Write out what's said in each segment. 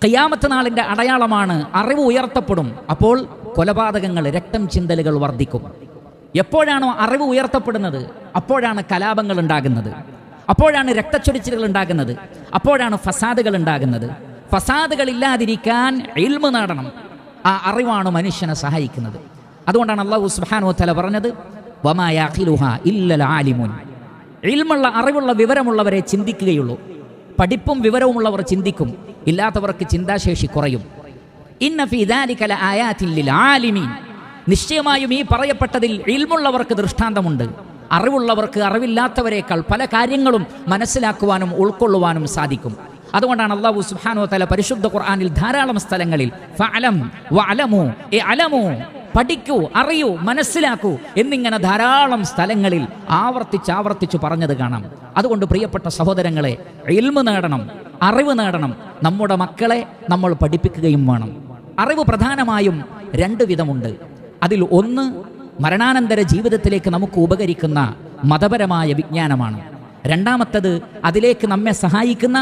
ഖിയാമത്ത് നാളിൻ്റെ അടയാളമാണ്. അറിവ് ഉയർത്തപ്പെടും. അപ്പോൾ കൊലപാതകങ്ങൾ, രക്തം ചിന്തലുകൾ വർദ്ധിക്കും. എപ്പോഴാണോ അറിവ് ഉയർത്തപ്പെടുന്നത് അപ്പോഴാണ് കലാപങ്ങൾ ഉണ്ടാകുന്നത്, അപ്പോഴാണ് രക്തച്ചൊരിച്ചിലുകൾ ഉണ്ടാകുന്നത്, അപ്പോഴാണ് ഫസാദുകൾ ഉണ്ടാകുന്നത്. ഫസാദുകൾ ഇല്ലാതിരിക്കാൻ ഇൽമ് നേടണം. ആ അറിവാണ് മനുഷ്യനെ സഹായിക്കുന്നത്. അതുകൊണ്ടാണ് അല്ലാഹു സുബ്ഹാനഹു വ തആല പറഞ്ഞത്, വമാ യഖിലുഹാ ഇല്ലൽ ആലിമൂൻ. ഇൽമുള്ള, അറിവുള്ള, വിവരമുള്ളവരെ ചിന്തിക്കുകയുള്ളൂ. പഠിപ്പും വിവരവുമുള്ളവർ ചിന്തിക്കും, ഇല്ലാത്തവർക്ക് ചിന്താശേഷി കുറയും. ഇന്ന ഫീ ദാലിക ലആയാതിൻ ലിൽ ആലിമീൻ. നിശ്ചയമായും ഈ പറയപ്പെട്ടതിൽ ഇൽമുള്ളവർക്ക് ദൃഷ്ടാന്തമുണ്ട്. അറിവുള്ളവർക്ക് അറിവില്ലാത്തവരെക്കാൾ പല കാര്യങ്ങളും മനസ്സിലാക്കുവാനും ഉൾക്കൊള്ളുവാനും സാധിക്കും. അതുകൊണ്ടാണ് അല്ലാഹു സുബ്ഹാനഹു വ തആല പരിശുദ്ധ ഖുർആനിൽ ധാരാളം സ്ഥലങ്ങളിൽ ഫഅലം വഅലമു, ഇഅലമു, പഠിക്കൂ, അറിയൂ, മനസ്സിലാക്കൂ എന്നിങ്ങനെ ധാരാളം സ്ഥലങ്ങളിൽ ആവർത്തിച്ച് പറഞ്ഞത് കാണാം. അതുകൊണ്ട് പ്രിയപ്പെട്ട സഹോദരങ്ങളെ, ഇൽമ് നേടണം, അറിവ് നേടണം. നമ്മുടെ മക്കളെ നമ്മൾ പഠിപ്പിക്കുകയും വേണം. അറിവ് പ്രധാനമായും 2 വിധമുണ്ട്. അതിൽ ഒന്ന് മരണാനന്തര ജീവിതത്തിലേക്ക് നമുക്ക് ഉപകരിക്കുന്ന മതപരമായ വിജ്ഞാനമാണ്. രണ്ടാമത്തത് അതിലേക്ക് നമ്മെ സഹായിക്കുന്ന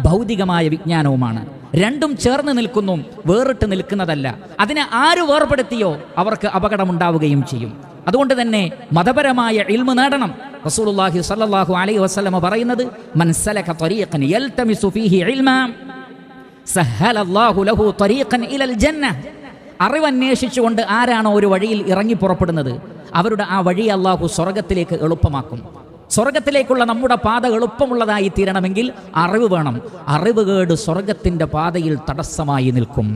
ഭൗതികമായ വിജ്ഞാനവുമാണ്. രണ്ടും ചേർന്ന് നിൽക്കുന്നു, വേറിട്ട് നിൽക്കുന്നതല്ല. അതിനെ ആര് വേർപെടുത്തിയോ അവർക്ക് അപകടമുണ്ടാവുകയും ചെയ്യും. അതുകൊണ്ട് തന്നെ മതപരമായ ഇൽമ് നേടണം. റസൂലുള്ളാഹി സ്വല്ലല്ലാഹു അലൈഹി വസല്ലം പറയുന്നത്, മൻ സലക ത്വരീഖൻ യൽതമിസു ഫീഹി ഇൽമാ സഹലല്ലാഹു ലഹു ത്വരീഖൻ ഇലൽ ജന്ന. അറിവന്വേഷിച്ചുകൊണ്ട് ആരാണോ ഒരു വഴിയിൽ ഇറങ്ങി പുറപ്പെടുന്നത് അവരുടെ ആ വഴി അല്ലാഹു സ്വർഗത്തിലേക്ക് എളുപ്പമാക്കും. സ്വർഗത്തിലേക്കുള്ള നമ്മുടെ പാത എളുപ്പമുള്ളതായി തീരണമെങ്കിൽ അറിവ് വേണം. അറിവ് കേട് സ്വർഗത്തിൻ്റെ പാതയിൽ തടസ്സമായി നിൽക്കും.